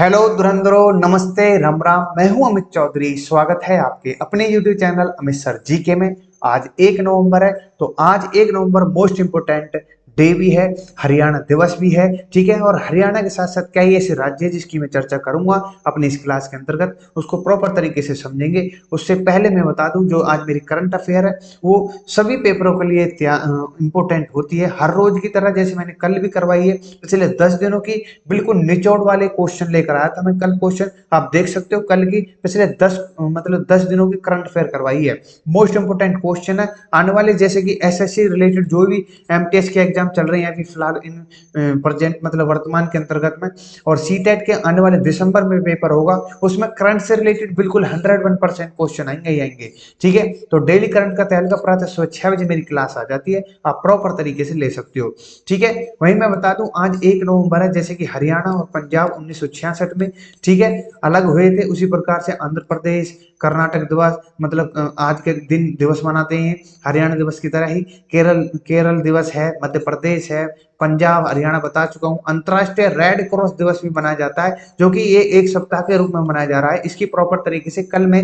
Hello धुरंधरो, नमस्ते, राम राम। मैं हूं अमित चौधरी। स्वागत है आपके अपने YouTube channel Amit sir GK में। आज 1 नवंबर है, तो आज 1 नवंबर मोस्ट इंपोर्टेंट डे भी है, हरियाणा दिवस भी है। ठीक है, और हरियाणा के साथ साथ कई ऐसे राज्य है जिसकी मैं चर्चा करूंगा अपनी इस क्लास के अंतर्गत, उसको प्रॉपर तरीके से समझेंगे। उससे पहले मैं बता दूं, जो आज मेरी करंट अफेयर है वो सभी पेपरों के लिए इंपॉर्टेंट होती है, हर रोज की तरह। जैसे मैंने कल भी करवाई है, पिछले 10 दिनों की बिल्कुल निचोड़ वाले क्वेश्चन लेकर आया था मैं कल। क्वेश्चन आप देख सकते हो, कल की पिछले 10 दिनों की करंट अफेयर करवाई है। मोस्ट इंपोर्टेंट क्वेश्चन है आने वाले, जैसे कि एसएससी रिलेटेड जो भी एमटीएस के एग्जाम चल रहे हैं अभी फिलहाल इन प्रेजेंट मतलब वर्तमान के अंतर्गत में, और सीटेट के आने वाले दिसंबर में पेपर होगा, उसमें करंट से रिलेटेड बिल्कुल 101% क्वेश्चन आएंगे ही आएंगे। ठीक है, तो डेली करंट का तहलका प्रातः सुबह 6 बजे मेरी क्लास आ जाती है, आप प्रॉपर तरीके से ले सकते हो। ठीक है, वहीं मैं बता दूं आज 1 नवंबर है, जैसे कि हरियाणा और पंजाब 1966 में, ठीक है, अलग हुए थे, उसी प्रकार से आंध्र प्रदेश, कर्नाटक दिवस मतलब आज के दिन दिवस मनाते हैं हरियाणा दिवस की तरह ही। केरल केरल दिवस है, मध्य प्रदेश है, पंजाब हरियाणा बता चुका हूं। अंतर्राष्ट्रीय रेड क्रॉस दिवस भी मनाया जाता है, जो कि ये एक सप्ताह के रूप में मनाया जा रहा है। इसकी प्रॉपर तरीके से कल मैं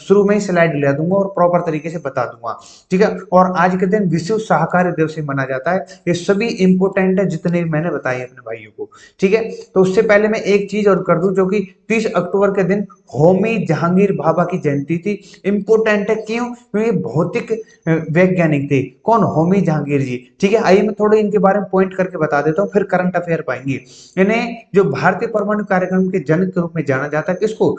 शुरू में ही स्लाइड ले दूंगा और प्रॉपर तरीके से बता दूंगा। ठीक है, और आज के दिन विश्व शाकाहारी दिवस भी मनाया जाता है। ये सभी इंपोर्टेंट है जितने भी मैंने बताए अपने भाइयों को। ठीक है, तो उससे पहले मैं एक चीज और कर दूं, जो कि 30 अक्टूबर के दिन होमी जहांगीर भाभा की जयंती थी। इंपोर्टेंट है क्यों? क्योंकि भौतिक वैज्ञानिक थे। कौन? होमी जहांगीर जी। ठीक है, आइए मैं थोड़े इनके बारे में पॉइंट करके बता देता हूँ, फिर करंट अफेयर पाएंगे। इन्हें जो भारतीय परमाणु कार्यक्रम के जनक के रूप में जाना जाता है, किसको?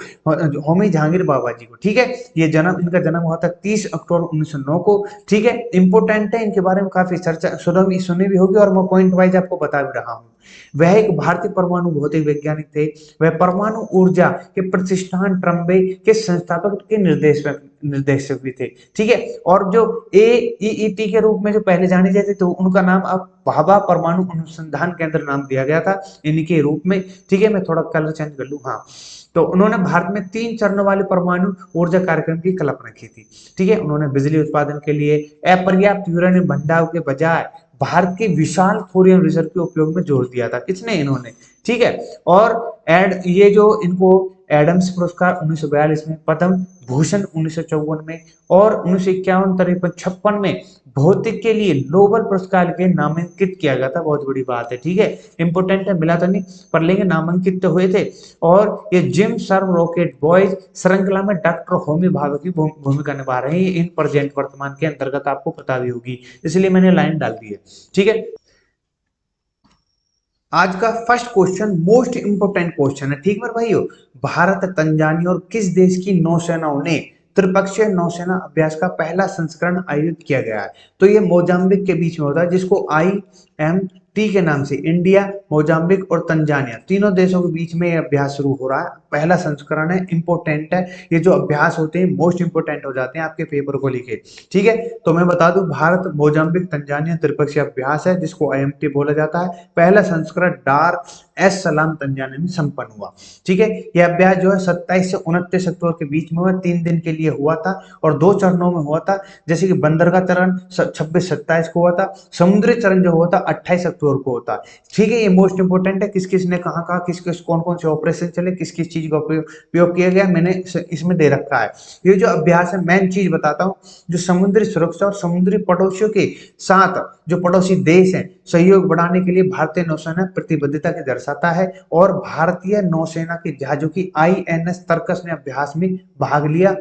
होमी जहांगीर बाबा जी को। ठीक है, ये जन्म इनका जन्म हुआ था 30 अक्टूबर 1909 को। ठीक है, इंपोर्टेंट है, इनके बारे में काफी चर्चा सुनी भी होगी और मैं पॉइंट वाइज आपको बता भी रहा हूँ। वह एक भारतीय परमाणु भौतिक वैज्ञानिक थे। वह परमाणु ऊर्जा के प्रतिष्ठान ट्रम्बे के संस्थापक के निर्देशक भी थे। ठीक है, और जो एईटी के रूप में जो पहले जाने जाते थे, तो उनका नाम अब भाभा परमाणु अनुसंधान केंद्र नाम दिया गया था इनके रूप में। ठीक है, मैं थोड़ा कलर चेंज कर लूं। हाँ, तो उन्होंने भारत में 3 चरणों वाले परमाणु ऊर्जा कार्यक्रम की कल्पना की थी। ठीक है, उन्होंने बिजली उत्पादन के लिए अपर्याप्त यूरेनियम भंडार के बजाय भारत के विशाल थोरियम रिजर्व के उपयोग में जोर दिया था। किसने? इन्होंने। ठीक है, और ये जो इनको एडम्स पुरस्कार 1942 में, पद्म भूषण 1954 में, और 1951, 53, 56 में भौतिक के लिए नोबेल पुरस्कार के नामांकित किया गया था। बहुत बड़ी बात है। ठीक है, इंपोर्टेंट है, मिला तो नहीं पर लेकिन नामांकित तो हुए थे। और ये जिम सर्व रॉकेट बॉयज श्रृंखला में डॉक्टर होमी भाभा की भूमिका निभा रहे हैं इन प्रेजेंट वर्तमान के अंतर्गत, आपको पता भी होगी, इसलिए मैंने लाइन डाल दी है। ठीक है, आज का first question most important question है। ठीक है भाइयों, भारत, तंजानिया और किस देश की नौसेनाओं ने त्रिपक्षीय नौसेना अभ्यास का पहला संस्करण आयोजित किया गया है? तो ये मोजाम्बिक के बीच में होता है, जिसको IMT के नाम से, इंडिया, मोजाम्बिक और तंजानिया तीनों देशों के बीच में ये अभ्यास शुरू हो रहा है। पहला संस्करण है, इंपोर्टेंट है। ये जो अभ्यास होते हैं मोस्ट इंपोर्टेंट हो जाते हैं आपके पेपर को लेके। ठीक है, तो मैं बता दूं, भारत, मोजाम्बिक, तंजानिया त्रिपक्षीय अभ्यास है, जिसको IMT बोला जाता है। पहला संस्करण डार एस सलाम तंजानिया में संपन्न हुआ। ठीक है, यह अभ्यास जो है 27 से 29 अक्टूबर के बीच में हुआ, 3 दिन के लिए हुआ था और 2 चरणों में हुआ था। जैसे कि बंदरगाह चरण 26-27 को हुआ था, समुद्री चरण जो हुआ था 28 अक्टूबर को होता है। ठीक है, ये मोस्ट इंपोर्टेंट है, किस किस ने कहा कहा, किस किस कौन कौन से ऑपरेशन चले, किस किस चीज का उपयोग किया गया, मैंने इसमें दे रखा है। ये जो अभ्यास है, मेन चीज बताता हूँ, जो समुद्री सुरक्षा और समुद्री पड़ोसियों के साथ जो पड़ोसी देश हैं सहयोग बढ़ाने के लिए भारतीय नौसेना प्रतिबद्धता की दर्शाता है। और भारतीय नौसेना के जहाजों की INS तर्कस ने अभ्यास में भाग लिया।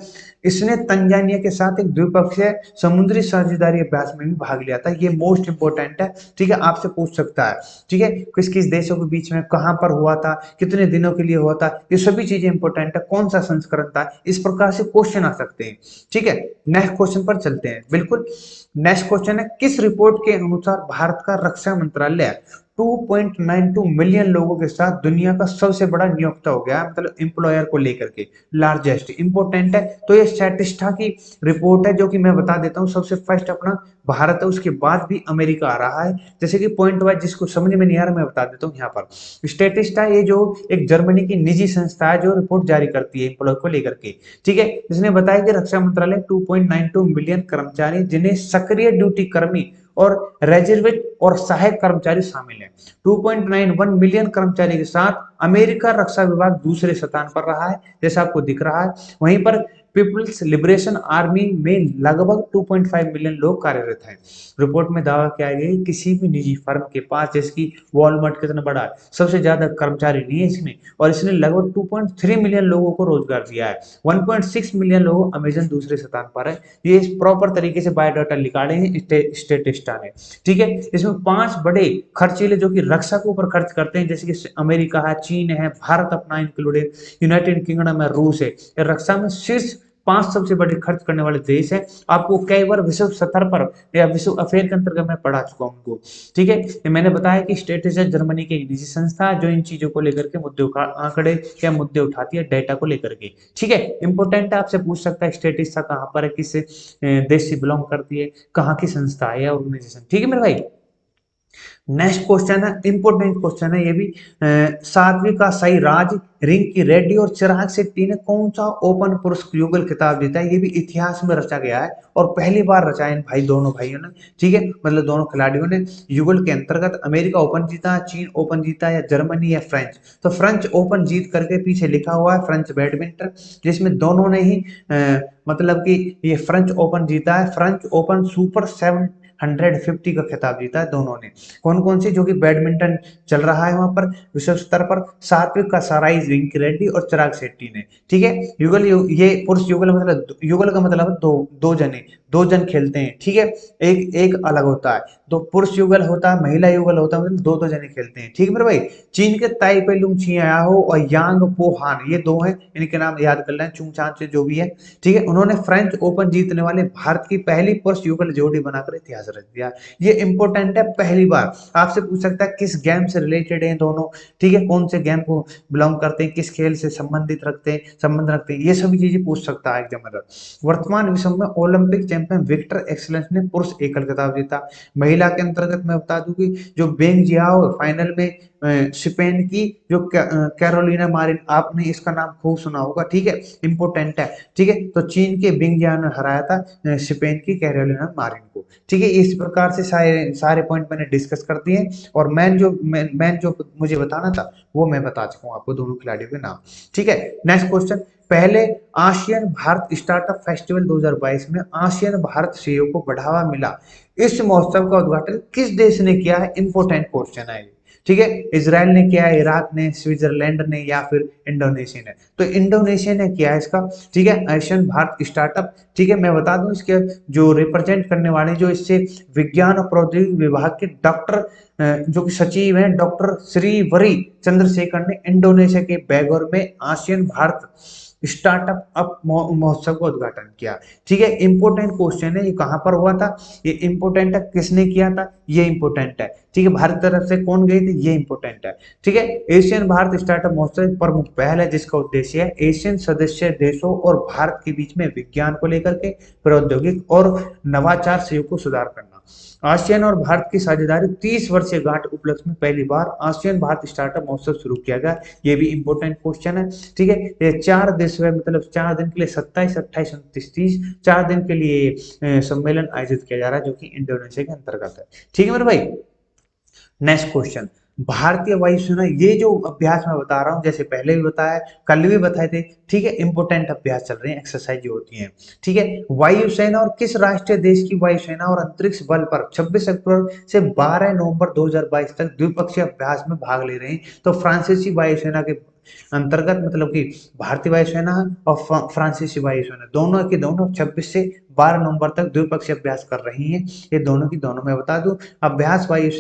इसने तंजानिया के साथ एक द्विपक्षीय समुद्री साझेदारी अभ्यास में भी भाग लिया था। ये मोस्ट इंपोर्टेंट है। ठीक है, आपसे पूछ सकता है। ठीक है, किस किस देशों के बीच में, कहां पर हुआ था, कितने दिनों के लिए हुआ था, ये सभी चीजें इंपोर्टेंट है। कौन सा संस्करण था, इस प्रकार से क्वेश्चन आ सकते हैं। ठीक है, नेक्स्ट क्वेश्चन पर चलते हैं। बिल्कुल, नेक्स्ट क्वेश्चन है, किस रिपोर्ट के अनुसार भारत का रक्षा मंत्रालय 2.92 मिलियन लोगों के साथ दुनिया का सबसे बड़ा नियोक्ता हो गया, मतलब एम्प्लॉयर को लेकर के लार्जेस्ट। इंपोर्टेंट है, तो ये स्टैटिस्टा की रिपोर्ट है, जो कि मैं बता देता हूँ। सबसे फर्स्ट अपना भारत है, उसके बाद भी अमेरिका आ रहा है। जैसे कि पॉइंट वाइज जिसको समझ में नहीं आ रहा मैं बता देता हूँ यहाँ पर। स्टैटिस्टा ये जो एक जर्मनी की निजी संस्था है, जो रिपोर्ट जारी करती है एम्प्लॉय को लेकर के। ठीक है, इसने बताया कि रक्षा मंत्रालय 2.92 मिलियन कर्मचारी, जिन्हें सक्रिय ड्यूटी कर्मी और रेजर्विस्ट और सहायक कर्मचारी शामिल हैं। 2.91 मिलियन कर्मचारी के साथ अमेरिका रक्षा विभाग दूसरे स्थान पर रहा है, जैसा आपको दिख रहा है। वहीं पर पीपुल्स लिबरेशन आर्मी में लगभग 2.5 मिलियन लोग कार्यरत हैं। रिपोर्ट में दावा किया गया है किसी भी निजी फर्म के पास, जैसे कि वॉलमार्ट कितना बड़ा है, सबसे ज्यादा कर्मचारी नहीं है इसमें, और इसने लगभग 2.3 मिलियन लोगों को रोजगार दिया है। 1.6 मिलियन लोग अमेजन दूसरे स्थान पर है। ये प्रॉपर तरीके से बायोडाटा निकाले हैं स्टेटिस्टा ने। ठीक है, इसमें 5 बड़े खर्चीले जो कि रक्षा के ऊपर खर्च करते हैं, जैसे कि अमेरिका है, चीन है, भारत अपना इंक्लूडेड, यूनाइटेड किंगडम है, रूस है। रक्षा में शीर्ष 5 सबसे बड़े खर्च करने वाले देश हैं। आपको कई बार विश्व स्तर पर या विश्व अफेयर के अंतर्गत मैं पढ़ा चुका हूं उनको। ठीक है, ये मैंने बताया कि स्टेटिस्टा जर्मनी की एक निजी संस्था है जो इन चीजों को लेकर के मुद्दे आंकड़े या मुद्दे उठाती है डेटा को लेकर के। ठीक है, इंपोर्टेंट है, आपसे पूछ सकता है स्टेटिस्टा कहाँ पर है, किस देश से बिलोंग करती है, कहाँ की संस्था है या ऑर्गेनाइजेशन। ठीक है मेरे भाई। नेक्स्ट क्वेश्चन है, इंपोर्टेंट क्वेश्चन है ये भी। सात्विक का सही राज, रिंकी रेड्डी और चिराग शेट्टी ने कौन सा ओपन पुरुष युगल खिताब जीता है? ये भी इतिहास में रचा गया है और पहली बार रचा है इन भाई दोनों भाइयों ने। ठीक है, मतलब दोनों खिलाड़ियों ने युगल के अंतर्गत अमेरिका ओपन जीता, चीन ओपन जीता, या जर्मनी या फ्रेंच। तो फ्रेंच ओपन जीत करके पीछे लिखा हुआ है फ्रेंच बैडमिंटन, जिसमें दोनों ने ही मतलब कि ये फ्रेंच ओपन जीता है। फ्रेंच ओपन सुपर 750 का खिताब जीता है दोनों ने। कौन कौन सी? जो कि बैडमिंटन चल रहा है वहां पर विश्व स्तर पर, सात्विक का साराई, रिंकी रेड्डी और चिराग शेट्टी ने। ठीक है, युगल ये पुरुष युगल मतलब, युगल का मतलब है दो जने, 2 जन खेलते हैं। ठीक है, एक एक अलग होता है, तो पुरुष युगल होता है, महिला युगल होता है, मतलब 2 जने खेलते हैं। ठीक है मेरे भाई। चीन के ताइपे लुंग छियाहो और यांग पो हान, ये 2 हैं, इनके नाम याद कर लें, चुंगचान से जो भी है। ठीक है, उन्होंने फ्रेंच ओपन जीतने वाले भारत की पहली पुरुष युगल जोड़ी बनाकर इतिहास रच दिया। ये इंपॉर्टेंट है, पहली बार आपसे पूछ सकता है किस गेम से रिलेटेड है दोनों। ठीक है, कौन से गेम को बिलोंग करते हैं, किस खेल से संबंधित रखते हैं, संबंध रखते हैं, ये सभी चीजें पूछ सकता है एग्जामिनर। वर्तमान विश्व में ओलंपिक चैंपियन विक्टर एक्सलेंस ने पुरुष एकल खिताब जीता। महिला के अंतर्गत मैं बता दूं कि जो बेंग जियाओ फाइनल में स्पेन की जो कैरोलिना मारिन, आपने इसका नाम खूब सुना होगा। ठीक है, इंपोर्टेंट है। ठीक है, तो चीन के बिंग जियाओ ने हराया था स्पेन की कैरोलिना मारिन को। ठीक है, इस प्रकार से सारे सारे पॉइंट मैंने डिस्कस कर दिए, और मैन जो मुझे बताना था वो मैं बता चुका हूँ आपको, दोनों खिलाड़ियों के नाम। ठीक है, नेक्स्ट क्वेश्चन। पहले आसियान भारत स्टार्टअप फेस्टिवल 2022 में आसियान भारत सीईओ को बढ़ावा मिला, इस महोत्सव का उद्घाटन किस देश ने किया है? इंपोर्टेंट क्वेश्चन है। ठीक है, इजराइल ने किया है, इराक ने, स्विट्जरलैंड ने, या फिर इंडोनेशिया ने? तो इंडोनेशिया ने किया है इसका। ठीक है, आसियान भारत स्टार्टअप। ठीक है, मैं बता दूं इसके जो रिप्रेजेंट करने वाले, जो इससे विज्ञान और प्रौद्योगिकी विभाग के डॉक्टर जो कि सचिव हैं, डॉक्टर श्रीवरी चंद्रशेखर ने इंडोनेशिया के बैंगलोर में आसियान भारत स्टार्टअप अप महोत्सव का उद्घाटन किया। ठीक है, इंपोर्टेंट क्वेश्चन है, ये कहां पर हुआ था, ये इंपोर्टेंट है, किसने किया था, ये इंपोर्टेंट है। ठीक है, भारत तरफ से कौन गए थे, ये इंपोर्टेंट है। ठीक है, एशियन भारत स्टार्टअप महोत्सव प्रमुख पहल है जिसका उद्देश्य है एशियन सदस्य देशों और भारत के बीच में विज्ञान को लेकर के प्रौद्योगिक और नवाचार सहयोग को सुधार करना। आसियान और भारत की साझेदारी 30 वर्षीय गांठ उपलक्ष्य में पहली बार आसियान भारत स्टार्टअप महोत्सव शुरू किया गया। ये भी इंपोर्टेंट क्वेश्चन है। ठीक है, ये 4 देश है, मतलब 4 दिन के लिए 27, 28, 29, 30 4 दिन के लिए सम्मेलन आयोजित किया जा रहा है, जो कि इंडोनेशिया के अंतर्गत है। ठीक है मेरे भाई। Next question. भारतीय वायुसेना, ये जो अभ्यास मैं बता रहा हूं, जैसे पहले भी बताया, कल भी बताए थे। ठीक है, इंपोर्टेंट अभ्यास चल रहे हैं, एक्सरसाइज जो होती है। ठीक है, वायुसेना और किस राष्ट्रीय देश की वायुसेना और अंतरिक्ष बल पर 26 अक्टूबर से 12 नवंबर 2022 तक द्विपक्षीय अभ्यास में भाग ले रहे हैं? तो फ्रांसीसी वायुसेना के अंतर्गत, मतलब कि भारतीय वायुसेना और फ्रांसीसी वायुसेना दोनों के दोनों 26 से 12 नवंबर तक द्विपक्षीय अभ्यास कर रही हैं। ये दोनों की दोनों, मैं बता दूं, अभ्यास वायु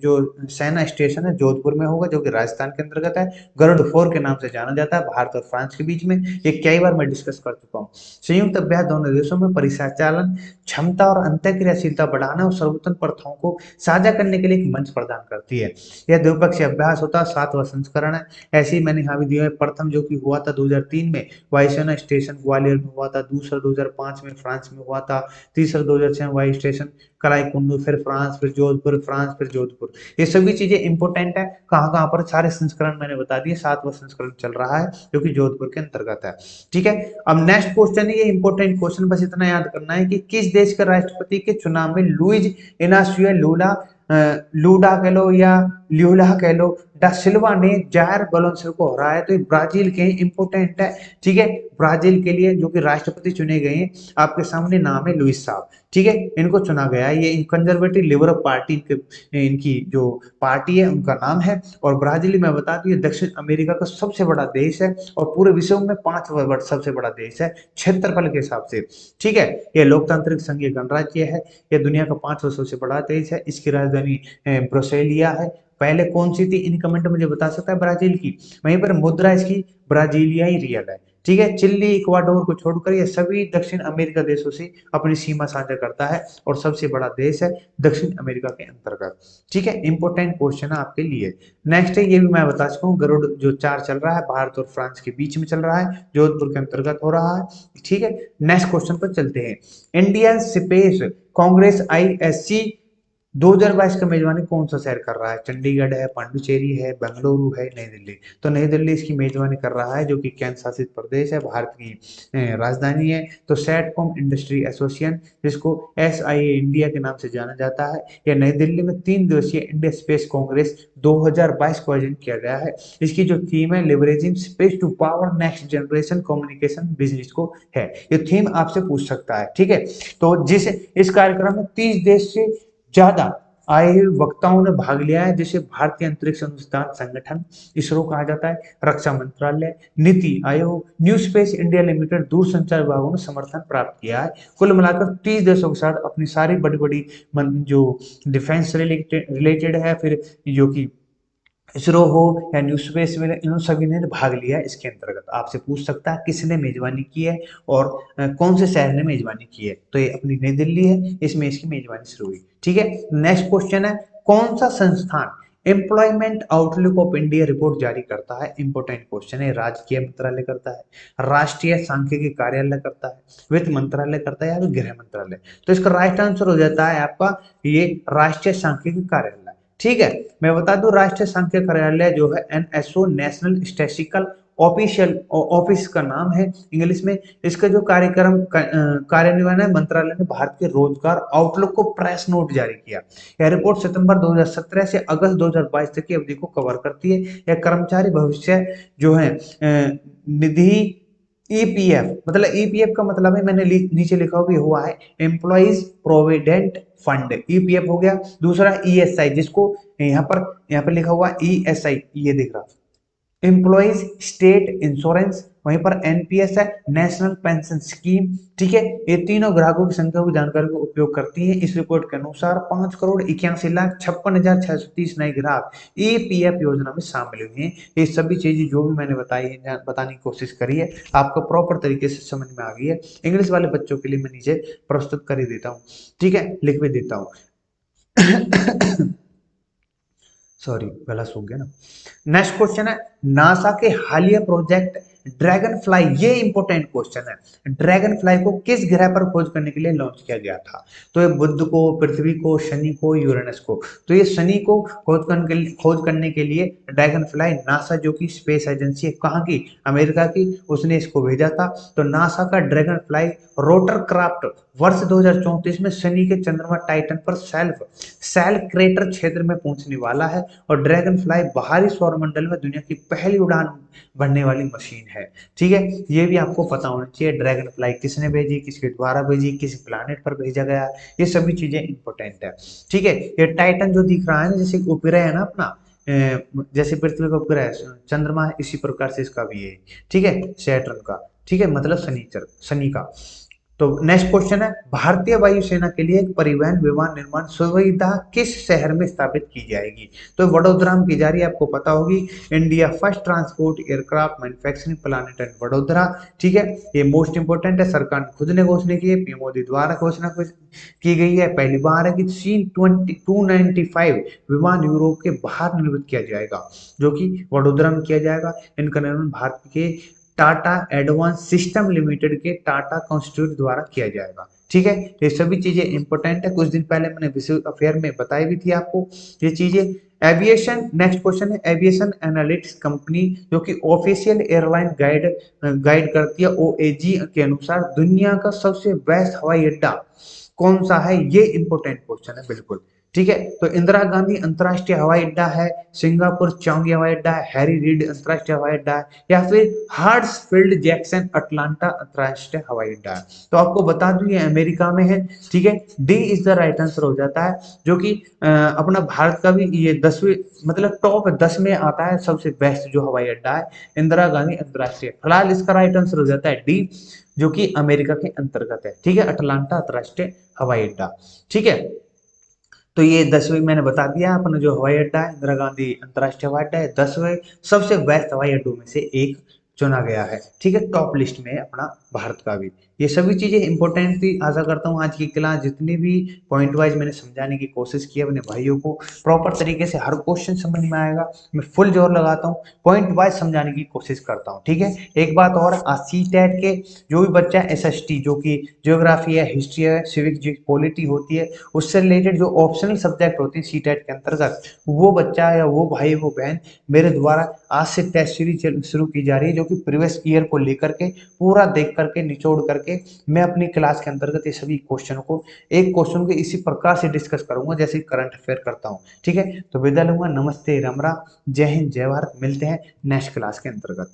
जो सेना स्टेशन है जोधपुर में होगा, जो कि राजस्थान के अंतर्गत है। गरुड़ 4 के नाम से जाना जाता है, भारत और फ्रांस के बीच में। ये कई बार मैं डिस्कस कर चुका हूँ। संयुक्त अभ्यास दोनों देशों में परिचालन क्षमता और अंतःक्रियाशीलता बढ़ाने और सर्वोत्तम प्रथाओं को साझा करने के लिए एक मंच प्रदान करती है। यह द्विपक्षीय अभ्यास होता है, 7वां संस्करण है। ऐसी मैंने यहाँ भी दिया है। प्रथम जो कि हुआ था 2003 में वायुसेना स्टेशन ग्वालियर में हुआ था, दूसरा 2005 में फ्रांस में हुआ था, तीसरा 2006 में वायु स्टेशन कराईकुंडू, फिर फ्रांस, फिर जोधपुर, फ्रांस, फिर जोधपुर। ये सभी चीजें इंपॉर्टेंट है। कहाँ कहाँ पर सारे संस्करण मैंने बता दिए, 7वां संस्करण चल रहा है जो कि जोधपुर के अंतर्गत है। ठीक है, अब नेक्स्ट क्वेश्चन है, ये इंपॉर्टेंट क्वेश्चन, बस इतना याद करना है कि किस देश के राष्ट्रपति के चुनाव में लुइज इनासियो लूला लूडा कह लो या ल्यूला कह लो डा सिल्वा ने जायर बोलोन्सेलो को हराया। तो ये ब्राजील के इंपॉर्टेंट है। ठीक है, ब्राजील के लिए जो कि राष्ट्रपति चुने गए हैं, आपके सामने नाम है लुइस साहब। ठीक है, इनको चुना गया है, ये कंजर्वेटिव लिबरल पार्टी इनकी जो पार्टी है उनका नाम है। और ब्राजील मैं बता दूं ये दक्षिण अमेरिका का सबसे बड़ा देश है और पूरे विश्व में 5वां सबसे बड़ा देश है क्षेत्रफल के हिसाब से। ठीक है, ये लोकतांत्रिक संघीय गणराज्य है, ये दुनिया का 5वां सबसे बड़ा देश है, इसकी राजधानी ब्रुसेलिया है। पहले कौन सी थी इन कमेंट मुझे बता सकता है ब्राजील की। वहीं पर मुद्रा इसकी ब्राजीलियाई रियल है। ठीक है, चिल्ली इक्वाडोर को छोड़कर ये सभी दक्षिण अमेरिका देशों से अपनी सीमा साझा करता है और सबसे बड़ा देश है दक्षिण अमेरिका के अंतर्गत। ठीक है, इंपॉर्टेंट क्वेश्चन है आपके लिए। नेक्स्ट है, ये भी मैं बता चुका हूँ, गरुड़ जो 4 चल रहा है भारत और फ्रांस के बीच में चल रहा है, जोधपुर के अंतर्गत हो रहा है। ठीक है, नेक्स्ट क्वेश्चन पर चलते हैं। इंडियन स्पेस कांग्रेस ISC 2022 का मेजबानी कौन सा शहर कर रहा है? चंडीगढ़ है, पांडुचेरी है, बेंगलुरु है, नई दिल्ली। तो नई दिल्ली इसकी मेजबानी कर रहा है जो कि केंद्र शासित प्रदेश है, भारत की राजधानी है। तो सैटकॉम इंडस्ट्री एसोसिएशन जिसको SIA इंडिया के नाम से जाना जाता है, यह नई दिल्ली में 3 दिवसीय इंडिया स्पेस कांग्रेस 2022 को आयोजन किया गया है। इसकी जो थीम है leveraging space to power next generation communication business को है। ये थीम आपसे पूछ सकता है। ठीक है, तो जिस इस कार्यक्रम में 30 देश से ज्यादा आए हुए वक्ताओं ने भाग लिया है, जिसे भारतीय अंतरिक्ष अनुसंधान संगठन इसरो कहा जाता है, रक्षा मंत्रालय, NITI Aayog, new space India limited, दूरसंचार विभागों ने समर्थन प्राप्त किया है। कुल मिलाकर 30 देशों के साथ अपनी सारी बड़ी बड़ी जो डिफेंस रिलेटेड है, फिर जो कि इसरो हो या न्यू स्पेस में, इन सभी ने भाग लिया है। इसके अंतर्गत आपसे पूछ सकता है किसने मेजबानी की है और कौन से शहर ने मेजबानी की है। तो ये अपनी नई दिल्ली है, इसमें इसकी मेजबानी शुरू हुई। ठीक है, नेक्स्ट क्वेश्चन है, कौन सा संस्थान employment outlook of India report जारी करता है? इंपोर्टेंट क्वेश्चन है। राजकीय मंत्रालय करता है, राष्ट्रीय सांख्यिकी कार्यालय करता है, वित्त मंत्रालय करता है या गृह मंत्रालय? तो इसका राइट आंसर हो जाता है आपका ये राष्ट्रीय सांख्यिकी कार्यालय। ठीक है, मैं बता दूं राष्ट्रीय सांख्यिकी कार्यालय जो है NSO national statistical official office का नाम है इंग्लिश में। इसका जो कार्यान्वयन है, मंत्रालय ने भारत के रोजगार आउटलुक को प्रेस नोट जारी किया। यह रिपोर्ट सितंबर 2017 से अगस्त 2022 तक की अवधि को कवर करती है। यह कर्मचारी भविष्य जो है निधि EPF, मतलब EPF का मतलब है, मैंने नीचे लिखा हुआ है एम्प्लॉइज प्रोविडेंट फंड, EPF हो गया। दूसरा ESI, जिसको यहाँ पर लिखा हुआ ESI, ये दिख रहा एम्प्लॉइज स्टेट इंश्योरेंस, वहीं पर NPS है नेशनल पेंशन स्कीम। ठीक है, ये तीनों ग्राहकों की संख्या की जानकारी का उपयोग करती है। इस रिपोर्ट के अनुसार 5,81,56,630 नए ग्राहक EPF योजना में शामिल हुए हैं। ये सभी चीजें जो भी मैंने बताई है, बताने की कोशिश करी है, आपको प्रॉपर तरीके से समझ में आ गई है। इंग्लिश वाले बच्चों के लिए मैं नीचे प्रस्तुत कर ही देता हूँ। ठीक है, लिख भी देता हूँ। सॉरी, गला सूख गया ना। नेक्स्ट क्वेश्चन है, नासा के हालिया प्रोजेक्ट ड्रैगन फ्लाई, ये इंपॉर्टेंट क्वेश्चन है। ड्रैगन फ्लाई को किस ग्रह पर खोज करने के लिए लॉन्च किया गया था? तो ये बुध को, पृथ्वी को, शनि को, यूरेनस को। तो ये शनि को खोज करने के लिए ड्रैगन फ्लाई नासा जो कि स्पेस एजेंसी है, कहाँ की? अमेरिका की, उसने इसको भेजा था। तो नासा का ड्रैगन फ्लाई रोटर क्राफ्ट वर्ष 2034 में शनि के चंद्रमा टाइटन पर सेल क्रेटर क्षेत्र में पहुंचने वाला है। और ड्रैगन फ्लाई बाहरी सौरमंडल में दुनिया की पहली उड़ान भरने वाली मशीन है। ठीक है, ये भी आपको पता होना चाहिए ड्रैगन फ्लाई किसने भेजी, किसके द्वारा भेजी, किस प्लैनेट पर भेजा गया, ये सभी चीजें इंपॉर्टेंट है। ठीक है, ये टाइटन जो दिख रहा है ना, जैसे उपग्रह है ना अपना, जैसे पृथ्वी का उपग्रह चंद्रमा है, इसी प्रकार से इसका भी है। ठीक है, सैटर्न का, ठीक है, मतलब शनि का। तो नेक्स्ट क्वेश्चन है, भारतीय वायुसेना के लिए एक परिवहन विमान निर्माण सुविधा किस शहर में स्थापित की जाएगी? तो वडोदरा में की जा रही है, आपको पता होगी। India first transport aircraft manufacturing plant at Vadodara. ठीक है, ये मोस्ट इंपोर्टेंट है, सरकार ने खुद ने घोषणा की है, पीएम मोदी द्वारा घोषणा की गई है। पहली बार है कि C-295 विमान यूरोप के बाहर निर्मित किया जाएगा, जो कि वडोदरा में किया जाएगा। इनका निर्माण भारत के टाटा एडवांस सिस्टम लिमिटेड के टाटा कंस्ट्रूट द्वारा किया जाएगा। ठीक है, ये सभी चीजें इंपॉर्टेंट है, कुछ दिन पहले मैंने विश्व अफेयर में बताई भी थी आपको ये चीजें। एविएशन, नेक्स्ट क्वेश्चन है, एविएशन एनालिटिक्स कंपनी जो कि ऑफिशियल एयरलाइन गाइड करती है, ओएजी के अनुसार दुनिया का सबसे बेस्ट हवाई अड्डा कौन सा है? ये इंपॉर्टेंट क्वेश्चन है बिल्कुल। ठीक है, तो इंदिरा गांधी अंतरराष्ट्रीय हवाई अड्डा है, सिंगापुर चांगी हवाई अड्डा है, हैरी रीड अंतरराष्ट्रीय हवाई अड्डा है, या फिर हार्ट्सफील्ड जैक्सन अटलांटा अंतरराष्ट्रीय हवाई अड्डा है? तो आपको बता दूं ये अमेरिका में है। ठीक है, D is the right answer हो जाता है, जो कि अपना भारत का भी ये 10वीं मतलब टॉप 10 में आता है सबसे बेस्ट जो हवाई अड्डा है, इंदिरा गांधी अंतरराष्ट्रीय। फिलहाल इसका राइट आंसर हो जाता है डी, जो कि अमेरिका के अंतर्गत है। ठीक है, अटलांटा अंतरराष्ट्रीय हवाई अड्डा। ठीक है, तो ये 10वीं मैंने बता दिया, अपना जो हवाई अड्डा है इंदिरा गांधी अंतरराष्ट्रीय हवाई अड्डा है 10वें सबसे बेस्ट हवाई अड्डों में से एक चुना गया है। ठीक है, टॉप लिस्ट में है अपना भारत का भी। ये सभी चीजें इंपॉर्टेंट थी। आशा करता हूँ आज की क्लास जितनी भी पॉइंट वाइज मैंने समझाने की कोशिश की अपने भाइयों को, प्रॉपर तरीके से हर क्वेश्चन समझ में आएगा। मैं फुल जोर लगाता हूँ, पॉइंट वाइज समझाने की कोशिश करता हूँ। ठीक है, एक बात और, CTET के जो भी बच्चा SST जो कि ज्योग्राफी है, हिस्ट्री है, सिविक पॉलिटी होती है, उससे रिलेटेड जो ऑप्शनल सब्जेक्ट होते हैं सीटेट के अंतर्गत, वो बच्चा या वो भाई वो बहन मेरे द्वारा आज से टेस्ट सीरीज शुरू की जा रही है, जो कि प्रीवियस ईयर को लेकर के पूरा देख करके निचोड़ करके मैं अपनी क्लास के अंतर्गत ये सभी क्वेश्चनों को एक क्वेश्चन को इसी प्रकार से डिस्कस करूंगा जैसे करंट अफेयर करता हूँ। ठीक है, तो विदा लूंगा, नमस्ते राम राम, जय हिंद जय भारत, मिलते हैं नेक्स्ट क्लास के अंतर्गत।